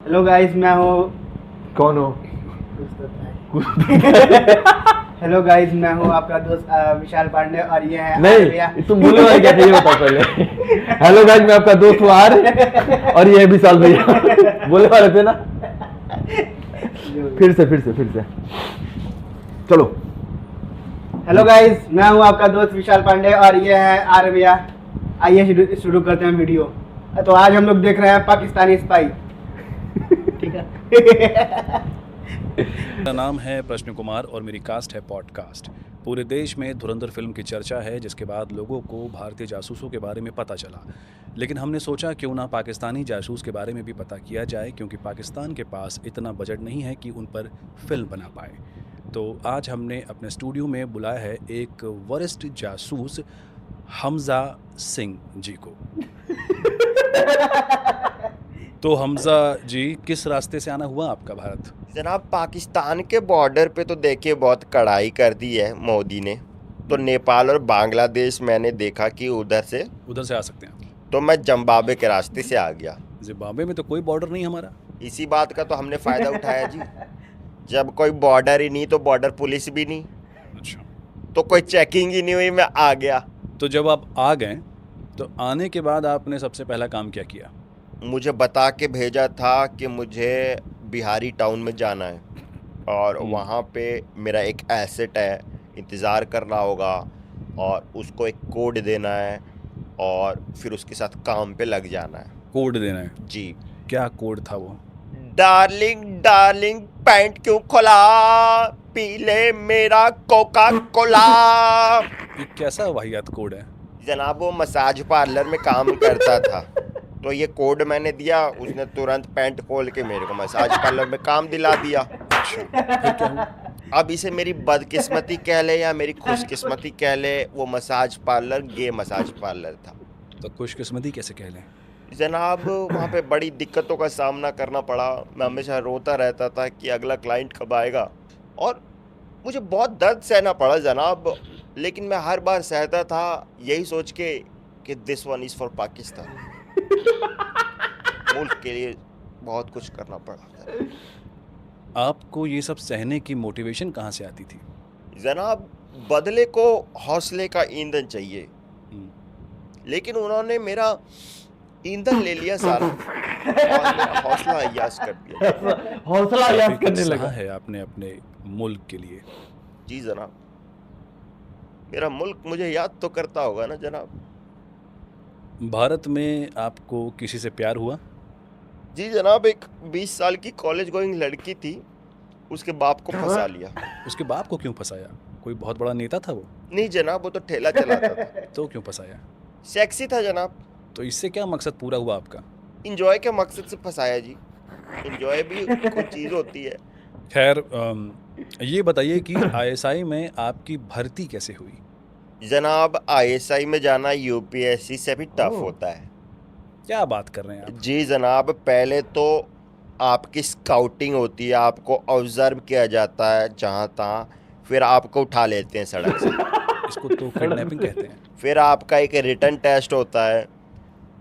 Hello guys, मैं हूँ। कौन हो? हेलो गाइस, मैं हूँ आपका दोस्त विशाल पांडे और ये है नहीं, तुम बोलने वाले क्या थे ये बताओ पहले। हेलो गाइस, मैं आपका दोस्त हूँ आर और ये है विशाल भैया। बोलने वाले थे ना। फिर से चलो। हेलो गाइस, मैं हूँ आपका दोस्त विशाल पांडे और ये है आर भैया। आइए शुरू करते हैं वीडियो। तो आज हम लोग देख रहे हैं पाकिस्तानी स्पाई। ठीक है। मेरा नाम है प्रश्न कुमार और मेरी कास्ट है पॉडकास्ट। पूरे देश में धुरंधर फिल्म की चर्चा है, जिसके बाद लोगों को भारतीय जासूसों के बारे में पता चला। लेकिन हमने सोचा क्यों ना पाकिस्तानी जासूस के बारे में भी पता किया जाए, क्योंकि पाकिस्तान के पास इतना बजट नहीं है कि उन पर फिल्म बना पाए। तो आज हमने अपने स्टूडियो में बुलाया है एक वरिष्ठ जासूस हमजा सिंह जी को। तो हमजा जी, किस रास्ते से आना हुआ आपका भारत? जनाब, पाकिस्तान के बॉर्डर पे तो देखिए बहुत कड़ाई कर दी है मोदी ने। तो नेपाल और बांग्लादेश मैंने देखा कि उधर से आ सकते हैं। तो मैं जिम्बाब्वे के रास्ते से आ गया। जिम्बाब्वे में तो कोई बॉर्डर नहीं हमारा। इसी बात का तो हमने फ़ायदा उठाया जी। जब कोई बॉर्डर ही नहीं तो बॉर्डर पुलिस भी नहीं, अच्छा, तो कोई चेकिंग ही नहीं हुई, मैं आ गया। तो जब आप आ गए तो आने के बाद आपने सबसे पहला काम क्या किया? मुझे बता के भेजा था कि मुझे बिहारी टाउन में जाना है और वहाँ पे मेरा एक एसेट है, इंतज़ार करना होगा और उसको एक कोड देना है और फिर उसके साथ काम पे लग जाना है। कोड देना है जी। क्या कोड था वो? डार्लिंग डार्लिंग पैंट क्यों खोला, पीले मेरा कोका कोला। ये कैसा वाहियात कोड है? जनाब, वो मसाज पार्लर में काम करता था तो ये कोड मैंने दिया, उसने तुरंत पैंट खोल के मेरे को मसाज पार्लर में काम दिला दिया। अच्छा, फिर क्या हुआ? अब इसे मेरी बदकिस्मती कह ले या मेरी खुशकिस्मती कह ले, वो मसाज पार्लर गे मसाज पार्लर था। तो खुशकिस्मती कैसे कह लें? जनाब, वहाँ पे बड़ी दिक्कतों का सामना करना पड़ा। मैं हमेशा रोता रहता था कि अगला क्लाइंट कब आएगा और मुझे बहुत दर्द सहना पड़ा जनाब। लेकिन मैं हर बार सहता था यही सोच के कि this one is for Pakistan. मुल्क के लिए बहुत कुछ करना पड़ा। आपको ये सब सहने की मोटिवेशन कहाँ से आती थी? जनाब, बदले को हौसले का ईंधन चाहिए, लेकिन उन्होंने मेरा ईंधन ले लिया सारा और मेरा हौसला अय्याश कर दिया। हौसला अय्याश करने सहा लगा है आपने अपने मुल्क के लिए। जी जनाब, मेरा मुल्क मुझे याद तो करता होगा ना जनाब। भारत में आपको किसी से प्यार हुआ? जी जनाब, एक 20 साल की कॉलेज गोइंग लड़की थी, उसके बाप को फंसा लिया। उसके बाप को क्यों फंसाया? कोई बहुत बड़ा नेता था वो? नहीं जनाब, वो तो ठेला चलाता था। तो क्यों फंसाया? सेक्सी था जनाब। तो इससे क्या मकसद पूरा हुआ आपका? इंजॉय के मकसद से फंसाया जी। इंजॉय भी कोई चीज़ होती है। खैर, ये बताइए कि आईएसआई में आपकी भर्ती कैसे हुई? जनाब, आईएसआई में जाना यूपीएससी से भी टफ होता है। क्या बात कर रहे हैं आप? जी जनाब, पहले तो आपकी स्काउटिंग होती है, आपको ऑब्जर्व किया जाता है जहाँ तहाँ, फिर आपको उठा लेते हैं सड़क से। इसको तो किडनैपिंग कहते हैं। फिर आपका एक रिटन टेस्ट होता है,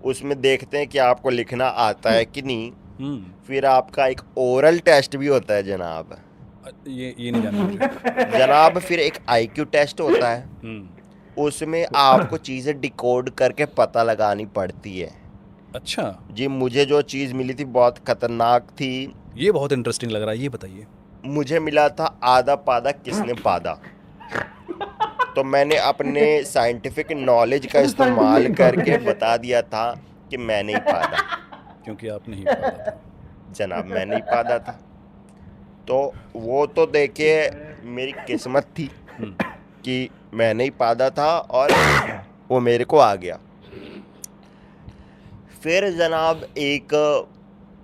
उसमें देखते हैं कि आपको लिखना आता है कि नहीं। फिर आपका एक ओरल टेस्ट भी होता है जनाब। ये नहीं जानना मुझे। जनाब, फिर एक आईक्यू टेस्ट होता है, उसमें आपको चीज़ें डिकोड करके पता लगानी पड़ती है। अच्छा जी, मुझे जो चीज़ मिली थी बहुत खतरनाक थी। ये बहुत इंटरेस्टिंग लग रहा है, ये बताइए। मुझे मिला था आधा पादा किसने पादा। तो मैंने अपने साइंटिफिक नॉलेज का इस्तेमाल करके बता दिया था कि मैंने ही पादा। क्योंकि आप नहीं पादा था। जनाब, मैंने ही पादा था। तो वो तो देखिए मेरी किस्मत थी कि मैंने ही पादा था और वो मेरे को आ गया। फिर जनाब एक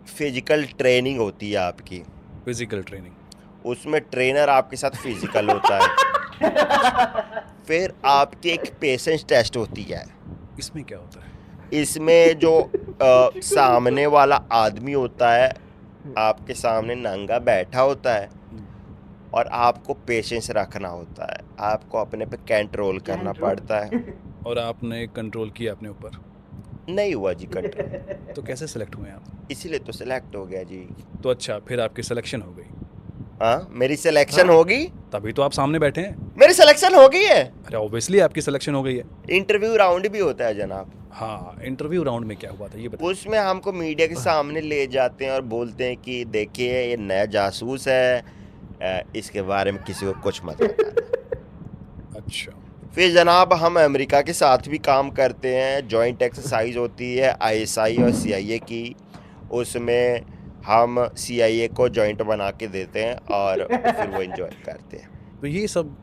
फिजिकल ट्रेनिंग होती है आपकी। Physical training? उसमें ट्रेनर आपके साथ फिजिकल होता है। फिर आपकी एक पेशेंस टेस्ट होती है। इसमें क्या होता है? इसमें जो सामने वाला आदमी होता है आपके सामने नंगा बैठा होता है और आपको पेशेंस रखना होता है, आपको अपने पे कंट्रोल करना पड़ता है। और आपने कंट्रोल किया अपने ऊपर? नहीं हुआ जी कट, तो कैसे सेलेक्ट हुए आप? इसीलिए तो सिलेक्ट हो गया जी। तो अच्छा, फिर आपकी सिलेक्शन हो गई, हाँ मेरी सिलेक्शन होगी, तभी तो आप सामने बैठे हैं। मेरी सिलेक्शन हो गई है। अरे ऑब्वियसली आपकी सिलेक्शन हो गई है। इंटरव्यू राउंड भी होता है जनाब, हाँ, इंटरव्यू राउंड में क्या हुआ था ये बताइए। उसमें हमको मीडिया के सामने ले जाते हैं और बोलते हैं कि देखिए ये नया जासूस है, इसके बारे में किसी को कुछ मत बताना। अच्छा, फिर जनाब हम अमेरिका के साथ भी काम करते हैं, जॉइंट एक्सरसाइज होती है आईएसआई और सीआईए की, उसमें हम सीआईए को जॉइंट बना के देते हैं और फिर वो एंजॉय करते हैं। तो ये सब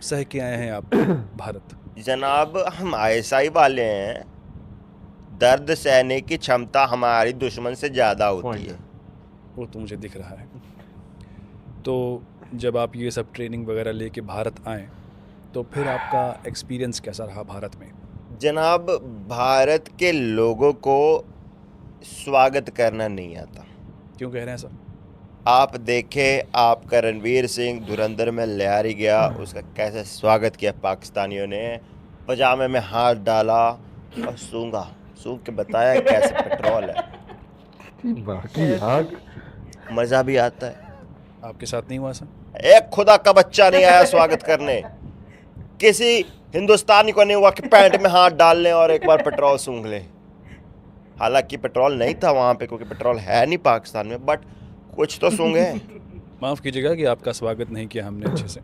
सह के आए हैं आप भारत? जनाब हम आईएसआई वाले हैं, दर्द सहने की क्षमता हमारी दुश्मन से ज़्यादा होती है। वो तो मुझे दिख रहा है। तो जब आप ये सब ट्रेनिंग वगैरह लेके भारत आए, तो फिर आपका एक्सपीरियंस कैसा रहा भारत में? जनाब भारत के लोगों को स्वागत करना नहीं आता। क्यों कह रहे हैं सर? आप देखें, आपका रणवीर सिंह धुरंधर में लहरी गया, उसका कैसे स्वागत किया पाकिस्तानियों ने, पजामे में हाथ डाला और सूंघ के बताया कैसे पेट्रोल है। बाकी आग मज़ा भी आता है। आपके साथ नहीं हुआ सर? एक खुदा का बच्चा नहीं आया स्वागत करने, किसी हिंदुस्तानी को नहीं हुआ कि पैंट में हाथ डाल लें और एक बार पेट्रोल सूंघ लें। हालांकि पेट्रोल नहीं था वहाँ पे, क्योंकि पेट्रोल है नहीं पाकिस्तान में, बट कुछ तो सूंघे। माफ़ कीजिएगा कि आपका स्वागत नहीं किया हमने अच्छे से।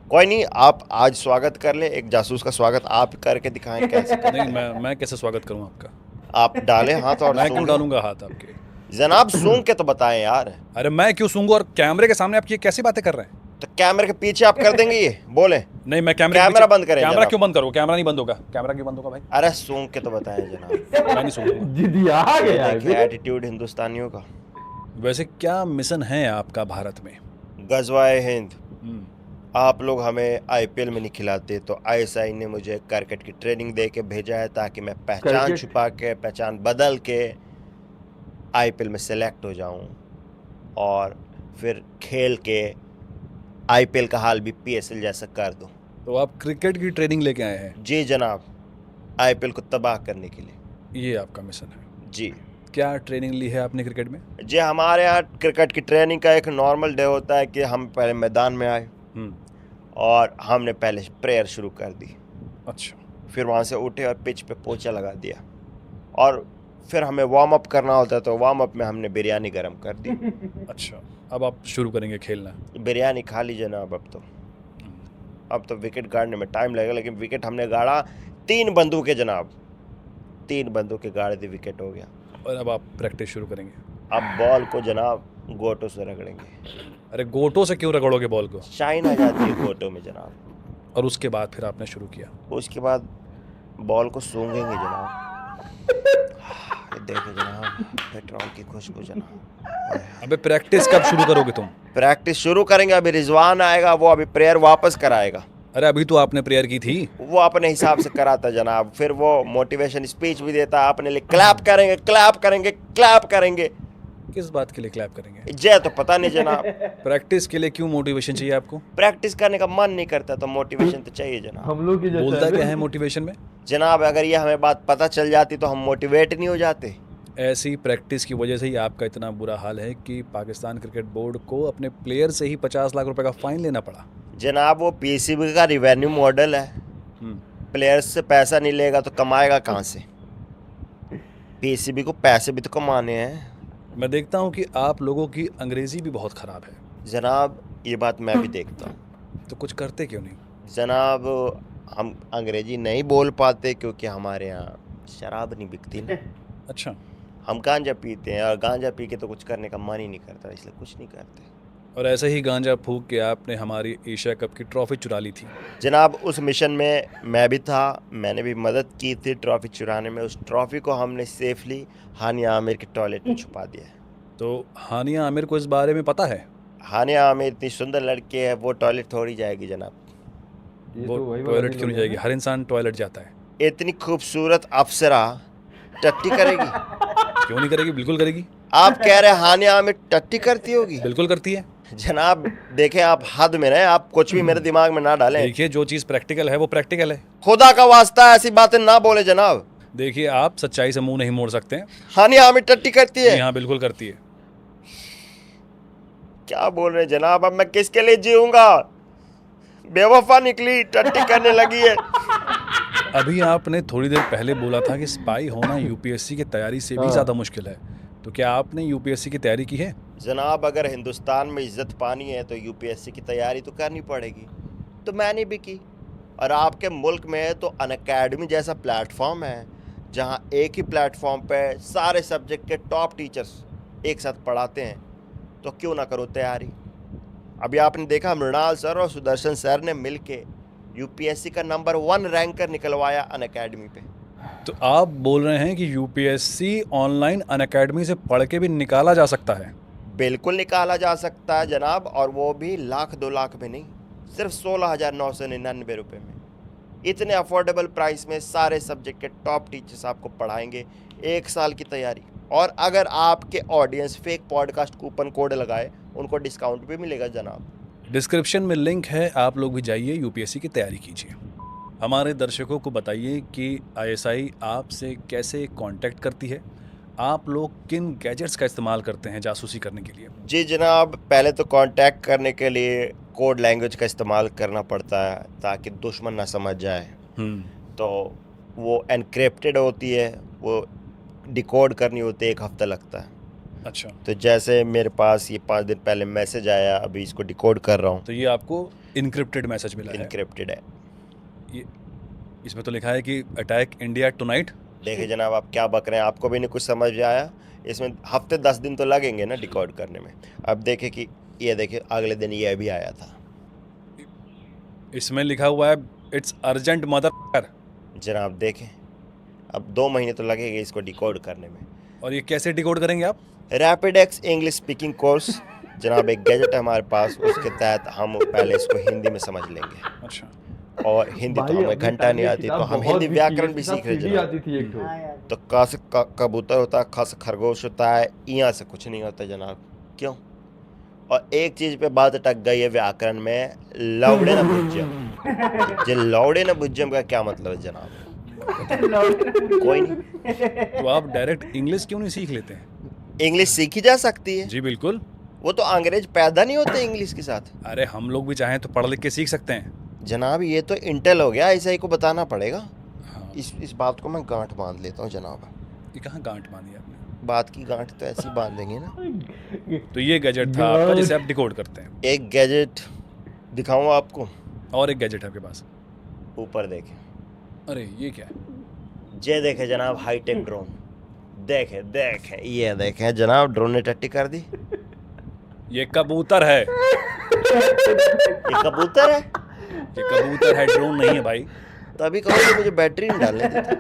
कोई नहीं, आप आज स्वागत कर ले, एक जासूस का स्वागत आप करके दिखाएं कैसे करते नहीं, हैं। मैं कैसे स्वागत करूं आपका? आप डालें हाथ और मैं क्यों सूंघें। डालूंगा हाथ आपके? जनाब सूंघ के तो बताएं यार। अरे मैं क्यों सूंघूं, और कैमरे के सामने आप ये कैसी बातें कर रहे हैं? तो कैमरे के पीछे आप कर देंगे ये, बोले। नहीं, मैं कैमरा कैमरा बंद करें कैमरा जनाब। क्यों बंद करूं? कैमरा नहीं बंद होगा। कैमरा क्यों बंद होगा भाई? अरे सूंघ के तो बताएं जनाब। मैं नहीं सूंघूंगा। जिदी आ गया है देखिए एटीट्यूड हिंदुस्तानियों का। वैसे क्या मिशन है आपका भारत में? गजवाए हिंद। हम्म, आप लोग हमें आईपीएल में नहीं खिलाते, तो आईएसआई ने मुझे क्रिकेट की ट्रेनिंग दे के भेजा है, ताकि मैं पहचान क्रिकेट? छुपा के, पहचान बदल के आईपीएल में सेलेक्ट हो जाऊं और फिर खेल के आईपीएल का हाल भी पीएसएल जैसा कर दूं। तो आप क्रिकेट की ट्रेनिंग लेके आए हैं? जी जनाब, आईपीएल को तबाह करने के लिए। ये आपका मिशन है? जी क्या ट्रेनिंग ली है आपने क्रिकेट में? जी, हमारे यहाँ क्रिकेट की ट्रेनिंग का एक नॉर्मल डे होता है कि हम पहले मैदान में आए हम्म, और हमने पहले प्रेयर शुरू कर दी, अच्छा। फिर वहाँ से उठे और पिच पे पोछा लगा दिया, और फिर हमें वार्म अप करना होता है, तो वार्म अप में हमने बिरयानी गर्म कर दी। अच्छा, अब आप शुरू करेंगे खेलना? बिरयानी खा ली जनाब। अब तो विकेट गाड़ने में टाइम लगेगा, लेकिन विकेट हमने गाड़ा 3 बंदूकें जनाब, 3 बंदूकें गाड़ दी, विकेट हो गया। और अब आप प्रैक्टिस शुरू करेंगे? अब बॉल को जनाब गोटों से रगड़ेंगे। अरे गोटों से क्यों रगड़ोगे बॉल को? शाइन आ जाती है गोटों में जनाब। और उसके बाद फिर आपने शुरू किया? उसके बाद बॉल को सूंघेंगे जनाब। ये देखे जनाब, पेट्रोल की खुशबू जनाब। अबे प्रैक्टिस कब शुरू करोगे तुम? प्रैक्टिस शुरू करेंगे, अभी रिजवान आएगा, वो अभी प्रेयर वापस कराएगा। अरे अभी तो आपने प्रेयर की थी। वो अपने हिसाब से कराता जनाब, फिर वो मोटिवेशन स्पीच भी देता है अपने लिए। क्लैप करेंगे, क्लैप करेंगे, क्लैप करेंगे। किस बात के लिए क्लैप करेंगे? जय तो पता नहीं जनाब। प्रैक्टिस के लिए क्यों मोटिवेशन चाहिए आपको? प्रैक्टिस करने का मन नहीं करता तो मोटिवेशन तो चाहिए जनाब। हम लोग की जैसा बोलता क्या है मोटिवेशन में? जनाब अगर ये हमें बात पता चल जाती तो हम मोटिवेट नहीं हो जाते। ऐसी प्रैक्टिस की वजह से ही आपका इतना बुरा हाल है कि पाकिस्तान क्रिकेट बोर्ड को अपने प्लेयर से ही 50 लाख रुपए का फाइन लेना पड़ा। जनाब वो पीसीबी का रिवेन्यू मॉडल है, प्लेयर्स से पैसा नहीं लेगा तो कमाएगा कहाँ से? पीसीबी को पैसे भी तो कमाने हैं। मैं देखता हूँ कि आप लोगों की अंग्रेजी भी बहुत ख़राब है। जनाब ये बात मैं भी देखता हूँ। तो कुछ करते क्यों नहीं? जनाब हम अंग्रेजी नहीं बोल पाते क्योंकि हमारे यहाँ शराब नहीं बिकती ना। अच्छा। हम गांजा पीते हैं और गांजा पी के तो कुछ करने का मन ही नहीं करता, इसलिए कुछ नहीं करते। और ऐसे ही गांजा फूंक के आपने हमारी एशिया कप की ट्रॉफी चुरा ली थी। जनाब उस मिशन में मैं भी था, मैंने भी मदद की थी ट्रॉफी चुराने में। उस ट्रॉफी को हमने सेफली हानिया आमिर के टॉयलेट में छुपा दिया है। तो हानिया आमिर को इस बारे में पता है? हानिया आमिर इतनी सुंदर लड़की है, वो टॉयलेट थोड़ी जाएगी जनाब। वो टॉयलेट क्यों नहीं जाएगी? हर इंसान टॉयलेट जाता है। इतनी खूबसूरत अप्सरा टट्टी करेगी? क्यों नहीं करेगी? बिल्कुल करेगी। आप कह रहे हैं हानिया आमिर टट्टी करती होगी? बिल्कुल करती है। जनाब देखें, आप हद में रहें, आप कुछ भी मेरे दिमाग में ना डालें। देखिए, जो चीज़ प्रैक्टिकल है वो प्रैक्टिकल है। खुदा का वास्ता ऐसी बातें ना बोले जनाब। देखिए, आप सच्चाई से मुंह नहीं मोड़ सकते हैं। हाँ नहीं, हमें टट्टी करती है। जी हाँ, बिल्कुल करती है। क्या बोल रहे हैं जनाब, अब मैं किसके लिए जीऊंगा? बेवफा निकली, टट्टी करने लगी है। अभी आपने थोड़ी देर पहले बोला था कि स्पाई होना यूपीएससी की तैयारी से भी ज़्यादा मुश्किल है, तो क्या आपने यूपीएससी की तैयारी की है? जनाब, अगर हिंदुस्तान में इज्जत पानी है तो यूपीएससी की तैयारी तो करनी पड़ेगी, तो मैंने भी की। और आपके मुल्क में तो अनअकैडमी जैसा प्लेटफॉर्म है, जहां एक ही प्लेटफॉर्म पे सारे सब्जेक्ट के टॉप टीचर्स एक साथ पढ़ाते हैं, तो क्यों ना करो तैयारी। अभी आपने देखा, मृणाल सर और सुदर्शन सर ने मिलके यूपीएससी का नंबर 1 रैंकर निकलवाया अनअकैडमी पे। तो आप बोल रहे हैं कि यूपीएससी ऑनलाइन अनअकैडमी से पढ़ के भी निकाला जा सकता है? बिल्कुल निकाला जा सकता है जनाब, और वो भी लाख 2 लाख में नहीं, सिर्फ 16,999 रुपये में। इतने अफोर्डेबल प्राइस में सारे सब्जेक्ट के टॉप टीचर्स आपको पढ़ाएंगे, 1 साल की तैयारी। और अगर आपके audience fake podcast coupon code लगाए, उनको डिस्काउंट भी मिलेगा जनाब। डिस्क्रिप्शन में लिंक है, आप लोग भी जाइए, यूपीएससी की तैयारी कीजिए। हमारे दर्शकों को बताइए कि आईएसआई आपसे कैसे कांटेक्ट करती है, आप लोग किन गैजेट्स का इस्तेमाल करते हैं जासूसी करने के लिए? जी जनाब, पहले तो कांटेक्ट करने के लिए कोड लैंग्वेज का इस्तेमाल करना पड़ता है ताकि दुश्मन ना समझ जाए। तो वो एनक्रिप्टेड होती है, वो डिकोड करनी होती है, 1 हफ्ता लगता है। अच्छा, तो जैसे मेरे पास ये 5 दिन पहले मैसेज आया, अभी इसको डिकोड कर रहा हूँ। तो ये आपको इनक्रिप्टेड मैसेज मिला है? इनक्रिप्टेड है। ये इसमें तो लिखा है कि अटैक इंडिया टुनाइट। देखिए जनाब, आप क्या बक रहे हैं, आपको भी नहीं कुछ समझ में आया? इसमें हफ्ते 10 दिन तो लगेंगे ना डिकोड करने में। अब देखे कि ये देखिए, अगले दिन ये भी आया था। इसमें लिखा हुआ है इट्स अर्जेंट मदर। जनाब देखें, अब 2 महीने तो लगेंगे इसको डिकोड करने में। और ये कैसे डिकोड करेंगे आप? Rapid x English speaking course जनाब, एक गैजेट है हमारे पास, उसके तहत हम पहले इसको हिंदी में समझ लेंगे। अच्छा, और हिंदी तो हमें घंटा नहीं आती, तो हम हिंदी व्याकरण भी सीख रहे सीढ़ी आती जनाब। थी एक ठो। हाँ यार। तो क से कबूतर होता है, ख से खरगोश होता है, इया से कुछ नहीं होता जनाब। क्यों? और एक चीज पे बात अटक गई है व्याकरण में, लौड़े न बुज्जम। जे लौड़े न बुज्जम का क्या मतलब है जनाब? कोई नहीं। तो आप डायरेक्ट इंग्लिश क्यों नहीं सीख लेते हैं? इंग्लिश सीखी जा सकती है, जी बिल्कुल। वो तो अंग्रेज पैदा नहीं होते इंग्लिश के साथ। अरे हम लोग भी चाहें तो पढ़ लिख के सीख सकते हैं। जनाब ये तो इंटेल हो गया, ऐसा ही को बताना पड़ेगा। हाँ, इस बात को मैं गांठ बांध लेता हूँ जनाब। ये कहाँ गांठ बांधी आपने? बात की गांठ तो ऐसी बांध देंगे ना। तो ये गैजेट था आपका जिसे आप डिकोड करते हैं, एक गैजेट दिखाऊं आपको? और एक गैजेट है आपके पास। ऊपर देखें, अरे ये क्या है? ये देखे जनाब, हाईटेक ड्रोन। देखे देखे, ये देखे जनाब, ड्रोन ने टट्टी कर दी। ये कबूतर है। ये कबूतर है? ये कबूतर है, ड्रोन नहीं है भाई। तभी कहो कि मुझे बैटरी नहीं डालने देती।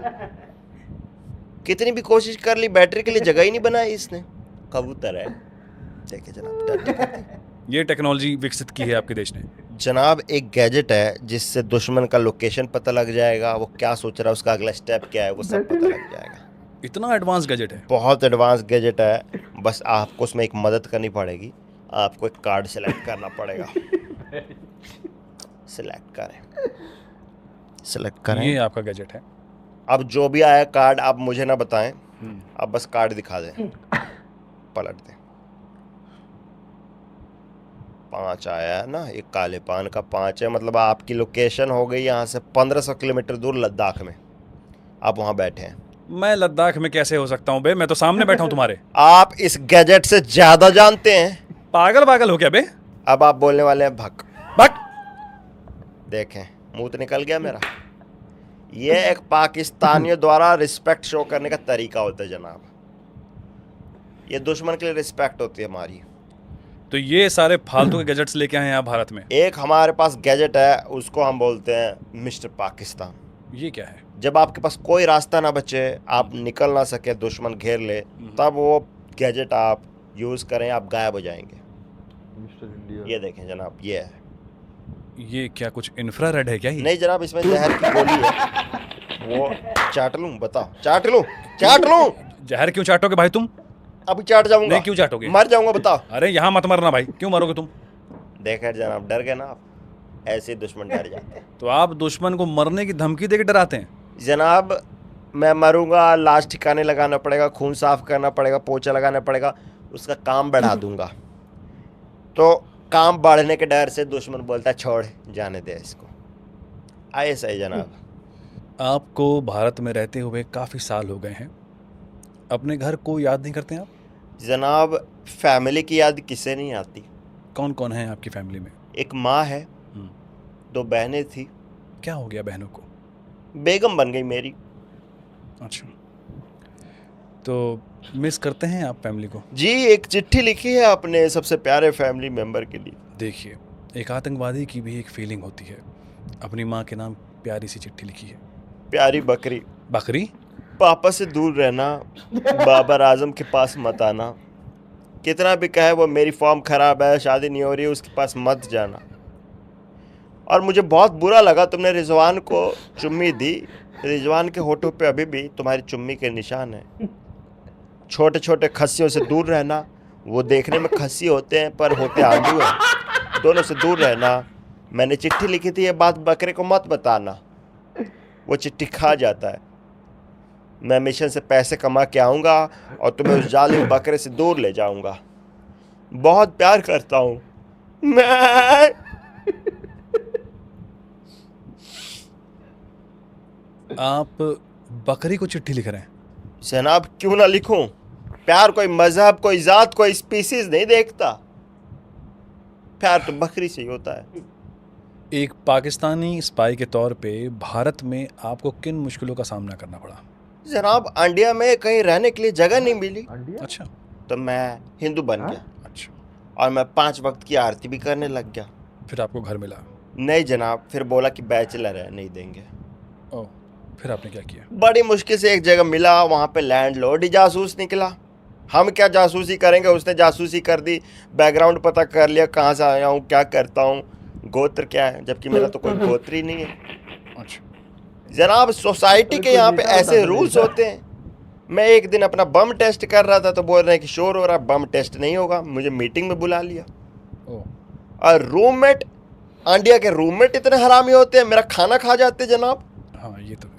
कितनी भी कोशिश कर ली, बैटरी के लिए जगह ही नहीं बनाई इसने। कबूतर है, देखे जनाब, टट्टी कर दी। ये टेक्नोलॉजी विकसित की है आपके देश ने? जनाब एक गैजेट है जिससे दुश्मन का लोकेशन पता लग जाएगा, वो क्या सोच रहा है, उसका अगला स्टेप क्या है, वो सब पता लग जाएगा। इतना एडवांस गैजेट है? बहुत एडवांस गैजेट है। बस आपको उसमें एक मदद करनी पड़ेगी, आपको एक कार्ड सेलेक्ट करना पड़ेगा। सेलेक्ट करें। ये आपका गैजेट है? अब जो भी आया कार्ड आप मुझे ना बताएं, आप बस कार्ड दिखा दें, पलट दें। 5 आया है ना, एक काले पान का 5 है, मतलब आपकी लोकेशन हो गई यहाँ से 1500 किलोमीटर दूर लद्दाख में। आप वहाँ बैठे हैं। मैं लद्दाख में कैसे हो सकता हूँ बे? मैं तो सामने बैठा हूँ तुम्हारे। आप इस गैजेट से ज्यादा जानते हैं। पागल हो क्या बे? अब आप बोलने वाले हैं भक बट देखें, मुंह तो निकल गया मेरा। ये एक पाकिस्तानियों द्वारा रिस्पेक्ट शो करने का तरीका होता है जनाब। ये दुश्मन के लिए रिस्पेक्ट होती है हमारी। तो ये सारे फालतू के गैजेट्स लेके आए हैं आप भारत में? एक हमारे पास गैजेट है, उसको हम बोलते हैं मिस्टर पाकिस्तान। ये क्या है? जब आपके पास कोई रास्ता ना बचे, आप निकल ना सके, दुश्मन घेर ले, तब वो गैजेट आप यूज़ करें, आप गायब हो जाएंगे। Mister India. ये देखें जनाब, ये है। ये क्या कुछ इंफ्रारेड है क्या? ये नहीं जनाब, इसमें जहर की गोली है। वो चाट लूं? बताओ, चाट लूं? जहर क्यों चाटोगे भाई तुम? अभी चाट जाऊंगा। नहीं, क्यों चाटोगे? मर जाऊंगा, बताओ। अरे यहाँ मत मरना भाई, क्यों मरोगे तुम? देखे जनाब, डर गए ना आप? ऐसे दुश्मन डर जाते हैं तो आप दुश्मन को मरने की धमकी देके डराते हैं? जनाब। मैं मरूंगा, लाश ठिकाने लगाना पड़ेगा, खून साफ करना पड़ेगा, पोछा लगाना पड़ेगा, उसका काम बढ़ा दूंगा। तो काम बढ़ने के डर से दुश्मन बोलता है छोड़ जाने दे इसको। ऐसा ही जनाब। आपको भारत में रहते हुए काफ़ी साल हो गए हैं, अपने घर को याद नहीं करते आप? जनाब फैमिली की याद किसे नहीं आती। कौन कौन है आपकी फैमिली में? एक माँ है, हम्म, 2 बहनें थी, क्या हो गया बहनों को? बेगम बन गई मेरी। अच्छा, तो मिस करते हैं आप फैमिली को? जी, एक चिट्ठी लिखी है अपने सबसे प्यारे फैमिली मेंबर के लिए। देखिए, एक आतंकवादी की भी एक फीलिंग होती है, अपनी माँ के नाम प्यारी सी चिट्ठी लिखी है। प्यारी बकरी, बकरी? पापा से दूर रहना, बाबर आजम के पास मत आना, कितना भी कहे वो मेरी फॉर्म खराब है, शादी नहीं हो रही, उसके पास मत जाना। और मुझे बहुत बुरा लगा तुमने रिजवान को चुम्मी दी। रिजवान के होठों पे अभी भी तुम्हारी चुम्मी के निशान है। छोटे छोटे खस्सियों से दूर रहना, वो देखने में खस्सी होते हैं पर होते आंधू हैं, दोनों से दूर रहना। मैंने चिट्ठी लिखी थी, ये बात बकरे को मत बताना, वो चिट्ठी खा जाता है। मैं मिशन से पैसे कमा के आऊँगा और तुम्हें उस जालिम बकरे से दूर ले जाऊँगा। बहुत प्यार करता हूँ मैं। आप बकरी को चिट्ठी लिख रहे हैं? जनाब क्यों ना लिखूं, प्यार कोई मजहब, कोई जात, कोई स्पीसीज नहीं देखता, प्यार तो बकरी से ही होता है। एक पाकिस्तानी स्पाई के तौर पे भारत में आपको किन मुश्किलों का सामना करना पड़ा? जनाब इंडिया में कहीं रहने के लिए जगह नहीं मिली, अच्छा तो मैं हिंदू बन गया अच्छा, और मैं 5 वक्त की आरती भी करने लग गया। फिर आपको घर मिला? नहीं जनाब, फिर बोला कि बैचलर है, नहीं देंगे। ओह, फिर आपने क्या किया? बड़ी मुश्किल से एक जगह मिला, वहाँ पे लैंडलॉर्ड ही जासूस निकला। हम क्या जासूसी करेंगे, उसने जासूसी कर दी, बैकग्राउंड पता कर लिया, कहाँ से आया हूँ, क्या करता हूँ, गोत्र क्या है, जबकि मेरा तो कोई गोत्र ही नहीं है। अच्छा, जनाब सोसाइटी के यहाँ पे ऐसे रूल्स होते हैं। मैं एक दिन अपना बम टेस्ट कर रहा था तो बोल रहे हैं कि शोर हो रहा है, बम टेस्ट नहीं होगा। मुझे मीटिंग में बुला लिया ओह, और रूममेट, इंडिया के रूममेट इतने हरामी होते हैं, मेरा खाना खा जाते जनाब। हाँ ये तो है।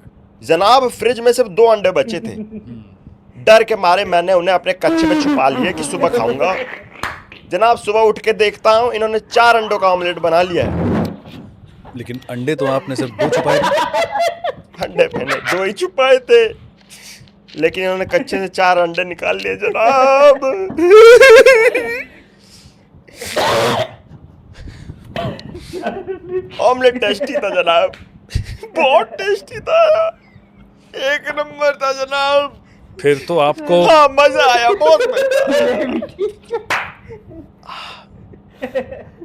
जनाब फ्रिज में सिर्फ 2 अंडे बचे थे, डर के मारे मैंने उन्हें अपने कच्चे में छुपा लिया कि सुबह खाऊंगा। जनाब सुबह उठ के देखता हूँ इन्होंने 4 अंडों का ऑमलेट बना लिया है। लेकिन अंडे तो आपने सिर्फ 2 छुपाए थे। अंडे मैंने 2 ही छुपाए थे, लेकिन इन्होंने कच्चे से 4 अंडे निकाल लिए जनाब। ऑमलेट टेस्टी था जनाब, बहुत टेस्टी था, 1 नंबर था जनाब। फिर तो आपको हाँ मजा आया, बहुत मजा।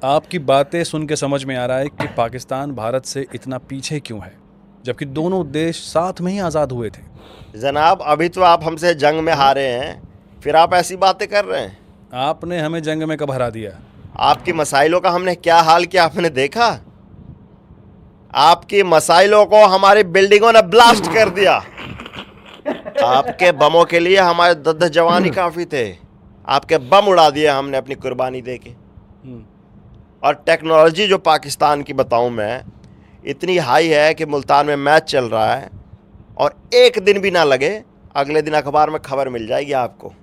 आपकी बातें सुन के समझ में आ रहा है कि पाकिस्तान भारत से इतना पीछे क्यों है, जबकि दोनों देश साथ में ही आज़ाद हुए थे। जनाब अभी तो आप हमसे जंग में हारे हैं, फिर आप ऐसी बातें कर रहे हैं। आपने हमें जंग में कब हरा दिया? आपकी मसाइलों का हमने क्या हाल किया आपने देखा? आपकी मसाइलों को हमारी बिल्डिंगों ने ब्लास्ट कर दिया। आपके बमों के लिए हमारे 10 जवान ही काफ़ी थे, आपके बम उड़ा दिए हमने अपनी कुर्बानी दे के। और टेक्नोलॉजी जो पाकिस्तान की बताऊं मैं, इतनी हाई है कि मुल्तान में मैच चल रहा है और एक दिन भी ना लगे अगले दिन अखबार में खबर मिल जाएगी आपको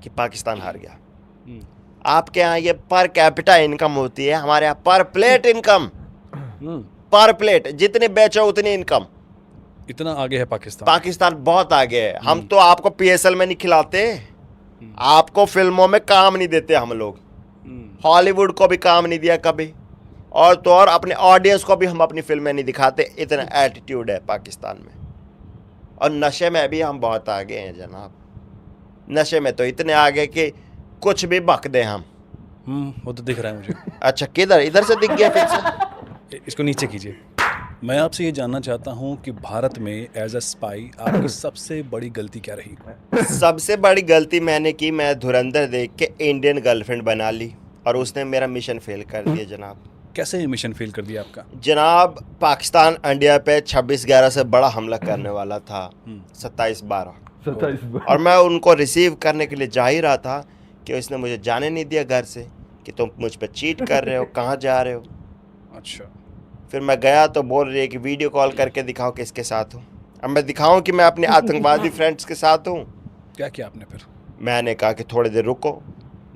कि पाकिस्तान हार गया। आपके यहाँ ये पर कैपिटा इनकम होती है, हमारे यहाँ पर प्लेट इनकम, पर प्लेट जितनी बेचो उतनी इनकम। इतना आगे है पाकिस्तान? पाकिस्तान बहुत आगे है। हम तो आपको पीएसएल में नहीं खिलाते, आपको फिल्मों में काम नहीं देते हम लोग, हॉलीवुड को भी काम नहीं दिया कभी, और तो और अपने ऑडियंस को भी हम अपनी फिल्में नहीं दिखाते। इतना एटीट्यूड है पाकिस्तान में। और नशे में भी हम बहुत आगे हैं जनाब, नशे में तो इतने आगे कि कुछ भी बक दें हम। वो तो दिख रहा है मुझे। अच्छा किधर, इधर से दिख गया फिर से? इसको नीचे कीजिए। मैं आपसे ये जानना चाहता हूँ कि भारत में एज अ स्पाई आपकी सबसे बड़ी गलती क्या रही? सबसे बड़ी गलती मैंने की, मैं धुरंधर देख के इंडियन गर्लफ्रेंड बना ली और उसने मेरा मिशन फेल कर दिया जनाब। कैसे मिशन फेल कर दिया आपका? जनाब पाकिस्तान इंडिया पे 26/11 से बड़ा हमला करने वाला था, 27/12, और मैं उनको रिसीव करने के लिए जा ही रहा था कि उसने मुझे जाने नहीं दिया घर से कि तुम मुझ पे चीट कर रहे हो, कहाँ जा रहे हो। अच्छा। फिर मैं गया तो बोल रही है कि वीडियो कॉल करके दिखाओ किसके साथ हो। अब मैं दिखाऊं कि मैं अपने आतंकवादी फ्रेंड्स के साथ हूँ। क्या किया आपने फिर? मैंने कहा कि थोड़ी देर रुको,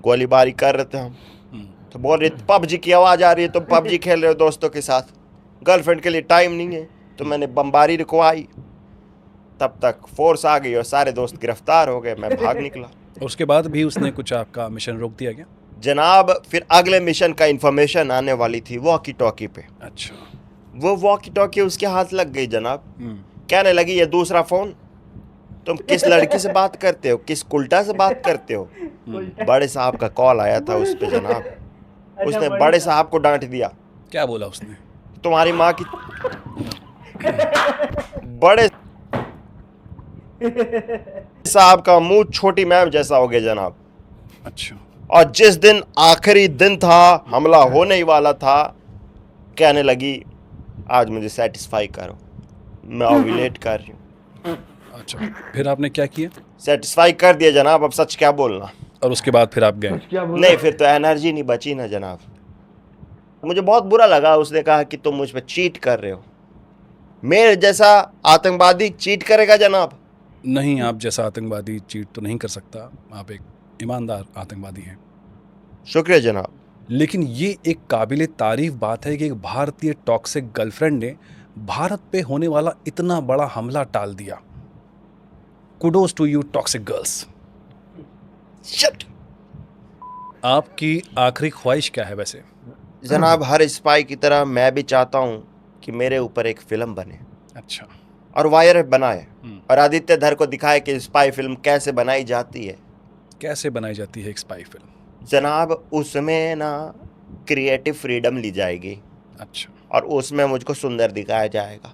गोलीबारी कर रहे थे हम। हम्म, तो बोल रहे पबजी की आवाज़ आ रही है, तुम पबजी खेल रहे हो दोस्तों के साथ, गर्लफ्रेंड के लिए टाइम नहीं है। तो मैंने बमबारी रुकवाई, तब तक फोर्स आ गई और सारे दोस्त गिरफ्तार हो गए, मैं भाग निकला। और उसके बाद भी उसने कुछ आपका मिशन रोक दिया क्या? जनाब फिर अगले मिशन का इन्फॉर्मेशन आने वाली थी वॉकी टॉकी पे। अच्छा। वो वॉकी टॉकी उसके हाथ लग गई जनाब। हम्म, कहने लगी ये दूसरा फ़ोन, तुम किस लड़की से बात करते हो, किस उल्टा से बात करते हो। बड़े साहब का कॉल आया था उस पे जनाब। उसने बड़े साहब को डांट दिया, क्या बोला उसने? तुम्हारी माँ की। बड़े साहब का मुंह छोटी मैम जैसा हो गया जनाब। अच्छा। और जिस दिन आखिरी दिन था, हमला होने ही वाला था, कहने लगी आज मुझे सेटिस्फाई करो, मैं ओव्यूलेट कर रही हूँ। अच्छा, फिर आपने क्या किया? सेटिस्फाई कर दिया जनाब, अब सच क्या बोलना। और उसके बाद फिर आप गए? क्या बोला? नहीं, फिर तो एनर्जी नहीं बची ना जनाब। मुझे बहुत बुरा लगा, उसने कहा कि तुम मुझ पे चीट कर रहे हो। मेरे जैसा आतंकवादी चीट करेगा जनाब? नहीं, आप जैसा आतंकवादी चीट तो नहीं कर सकता, आप एक ईमानदार आतंकवादी हैं। शुक्रिया जनाब। लेकिन ये एक काबिले तारीफ बात है कि एक भारतीय टॉक्सिक गर्लफ्रेंड ने भारत पे होने वाला इतना बड़ा हमला टाल दिया। Kudos to you toxic girls. Shit. आपकी आखिरी ख्वाहिश क्या है वैसे? जनाब हर स्पाई की तरह मैं भी चाहता हूँ कि मेरे ऊपर एक फिल्म बने अच्छा। और वायरस बनाए और आदित्य धर को दिखाए कि स्पाई फिल्म कैसे बनाई जाती है। कैसे बनाई जाती है एक स्पाई फिल्म? जनाब उसमें ना क्रिएटिव फ्रीडम ली जाएगी अच्छा। और उसमें मुझको सुंदर दिखाया जाएगा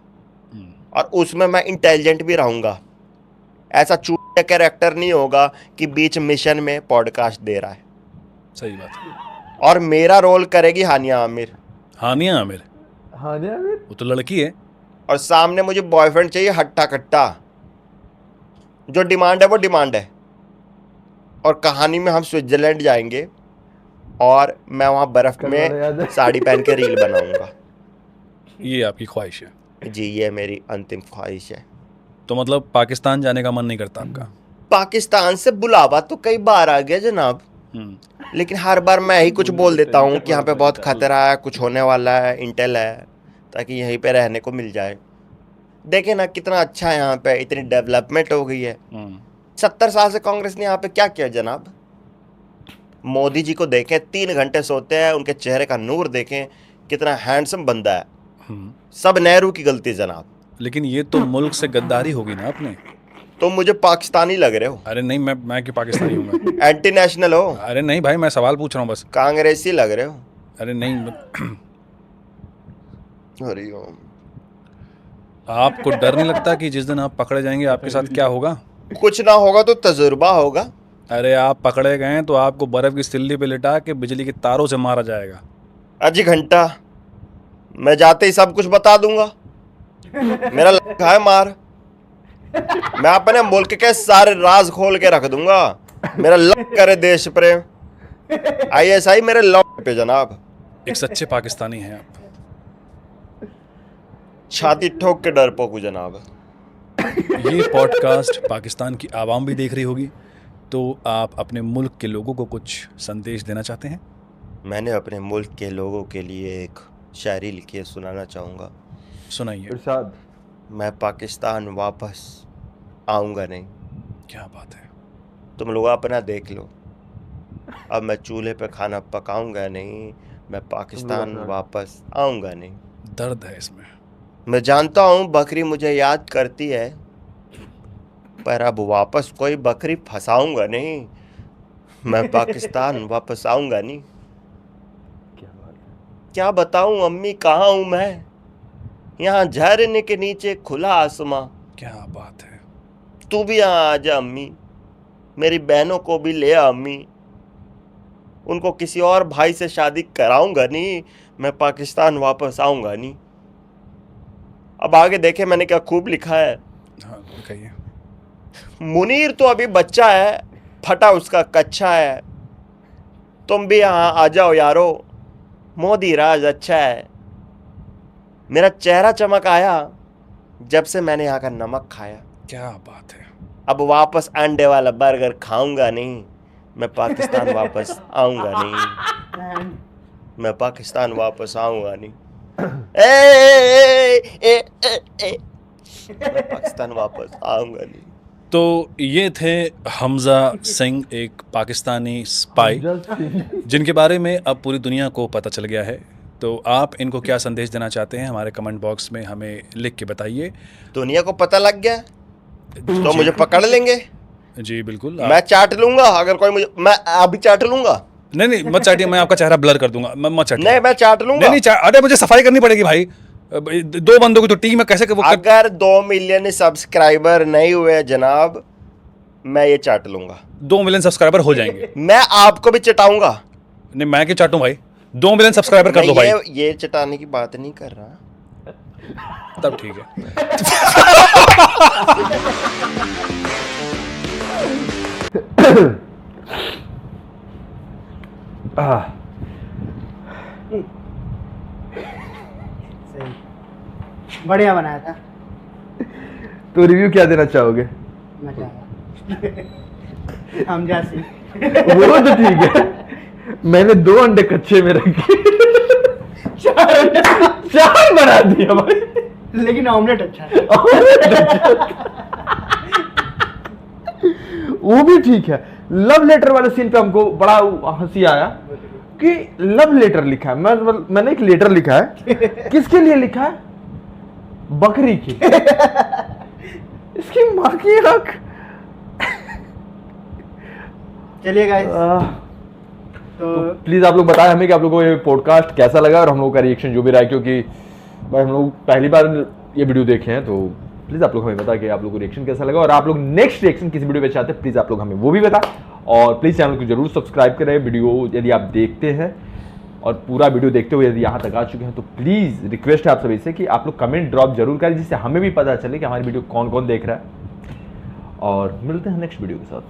हम्म, और उसमें मैं इंटेलिजेंट भी रहूँगा। ऐसा चूतिया कैरेक्टर नहीं होगा कि बीच मिशन में पॉडकास्ट दे रहा है। सही बात है। और मेरा रोल करेगी हानिया आमिर हानिया आमिर? हाँ जी आमिर। वो तो लड़की है। और सामने मुझे बॉयफ्रेंड चाहिए हट्टा कट्टा, जो डिमांड है वो डिमांड है। और कहानी में हम स्विट्जरलैंड जाएंगे और मैं वहाँ बर्फ में साड़ी पहन के रील बनाऊंगा। ये आपकी ख्वाहिश है? जी ये मेरी अंतिम ख्वाहिश है। तो मतलब पाकिस्तान जाने का मन नहीं करता आपका? पाकिस्तान से बुलावा तो कई बार आ गया जनाब, हम्म, लेकिन हर बार मैं ही कुछ बोल देता हूँ कि यहाँ पे बहुत खतरा है, कुछ होने वाला है, इंटेल है, ताकि यहीं पे रहने को मिल जाए। देखे ना कितना अच्छा है यहाँ पे, इतनी डेवलपमेंट हो गई है। 70 साल से कांग्रेस ने यहाँ पे क्या किया जनाब? मोदी जी को देखें, 3 घंटे सोते हैं, उनके चेहरे का नूर देखें, कितना हैंडसम बंदा है। सब नेहरू की गलती जनाब। लेकिन ये तो मुल्क से गद्दारी होगी ना आपने। तुम मुझे पाकिस्तानी लग रहे हो। अरे नहीं, मैं क्यों पाकिस्तानी हूँ? एंटी नेशनल हो। अरे नहीं भाई, मैं सवाल पूछ रहा हूँ बस। कांग्रेसी लग रहे हो। अरे नहीं, हरिओम। आपको डर नहीं लगता कि जिस दिन आप पकड़े जाएंगे आपके साथ क्या होगा? कुछ ना होगा तो तजुर्बा होगा। अरे आप पकड़े गए तो आपको बर्फ की सिल्ली पे लिटा के बिजली के तारों से मारा जाएगा। अजी घंटा, मैं जाते ही सब कुछ बता दूंगा। मेरा लगा है मार, मैं अपने मुल्क के सारे राज खोल के रख दूंगा। मेरा लग करे देश प्रेम, ISI मेरे लौट पे जनाब। एक सच्चे पाकिस्तानी हैं आप। छाती ठोक के डरपोक हूँ जनाब। ये पॉडकास्ट पाकिस्तान की आवाम भी देख रही होगी, तो आप अपने मुल्क के लोगों को कुछ संदेश देना चाहते हैं? मैंने अपने मुल्क के लोगों के लिए एक शायरी लिखी है, सुनाना चाहूँगा। सुनाइए। इरशाद। मैं पाकिस्तान वापस आऊँगा नहीं। क्या बात है। तुम लोग अपना देख लो, अब मैं चूल्हे पे खाना पकाऊंगा नहीं, मैं पाकिस्तान वापस आऊँगा नहीं। दर्द है इसमें। मैं जानता हूँ बकरी मुझे याद करती है, पर अब वापस कोई बकरी फंसाऊंगा नहीं। मैं पाकिस्तान वापस आऊँगा नहीं। क्या बात है। क्या बताऊँ अम्मी, कहाँ हूँ मैं? यहाँ झरने के नीचे खुला आसमां। क्या बात है। तू भी यहाँ आ जा अम्मी, मेरी बहनों को भी ले आ अम्मी। उनको किसी और भाई से शादी कराऊंगा नहीं, मैं पाकिस्तान वापस आऊँगा नहीं। अब आगे देखे मैंने क्या खूब लिखा है। हाँ कहिए। मुनीर तो अभी बच्चा है, फटा उसका कच्चा है। तुम भी यहाँ आ जाओ यारो, मोदी राज अच्छा है। मेरा चेहरा चमक आया, जब से मैंने यहाँ का नमक खाया, क्या बात है। अब वापस अंडे वाला बर्गर खाऊंगा नहीं। मैं पाकिस्तान वापस आऊंगा नहीं। मैं पाकिस्तान वापस आऊंगा नहीं। मैं पाकिस्तान वापस आऊंगा नहीं। तो ये थे हमजा सिंह, एक पाकिस्तानी स्पाई जिनके बारे में अब पूरी दुनिया को पता चल गया है। तो आप इनको क्या संदेश देना चाहते हैं, हमारे कमेंट बॉक्स में हमें लिख के बताइए। दुनिया को पता लग गया तो मुझे पकड़ लेंगे। जी बिल्कुल। मैं चाट लूंगा, अगर कोई मुझे, मैं अभी चाट लूंगा। नहीं मत चाटिए, मैं आपका चेहरा ब्लर कर दूंगा। मत चाटिए। नहीं, मैं चाट लूंगा। नहीं अरे मुझे सफाई करनी पड़ेगी भाई, 2 बंदों की तो टीम है, कैसे वो अगर 2 मिलियन सब्सक्राइबर नहीं हुए जनाब, मैं ये चाट लूंगा। 2 मिलियन सब्सक्राइबर हो जाएंगे। मैं आपको भी चटाऊंगा। नहीं मैं क्यों चाटूं भाई, 2 मिलियन सब्सक्राइबर कर दो भाई। ये चटाने की बात नहीं कर रहा। तब ठीक है। सही, बढ़िया बनाया था। तो रिव्यू क्या देना चाहोगे? मजा आया। हमजा सिंह। वो तो ठीक है, मैंने 2 अंडे कच्चे में रखे, 4 बना दिया भाई। लेकिन ऑमलेट अच्छा है। वो भी ठीक है। लव लेटर वाले सीन पे हमको बड़ा हंसी आया कि लव लेटर लिखा है। मैंने एक लेटर लिखा है, किसके लिए लिखा है? बकरी की। इसकी माँ की आंख। चलिए गाइस, तो प्लीज आप लोग बताएं हमें कि आप लोगों को ये पॉडकास्ट कैसा लगा और हम लोगों का रिएक्शन जो भी रहा है, क्योंकि भाई हम लोग पहली बार ये वीडियो देखे हैं। तो प्लीज आप लोग हमें बताएं कि आप लोगों को रिएक्शन कैसा लगा, और आप लोग नेक्स्ट रिएक्शन किस वीडियो पे चाहते हैं प्लीज आप लोग हमें वो भी बताएं। और प्लीज चैनल को जरूर सब्सक्राइब करें। वीडियो यदि आप देखते हैं और पूरा वीडियो देखते हुए यदि यहाँ तक आ चुके हैं तो प्लीज रिक्वेस्ट है आप सभी से कि आप लोग कमेंट ड्रॉप जरूर करें, जिससे हमें भी पता चले कि हमारी वीडियो कौन कौन देख रहा है। और मिलते हैं नेक्स्ट वीडियो के साथ।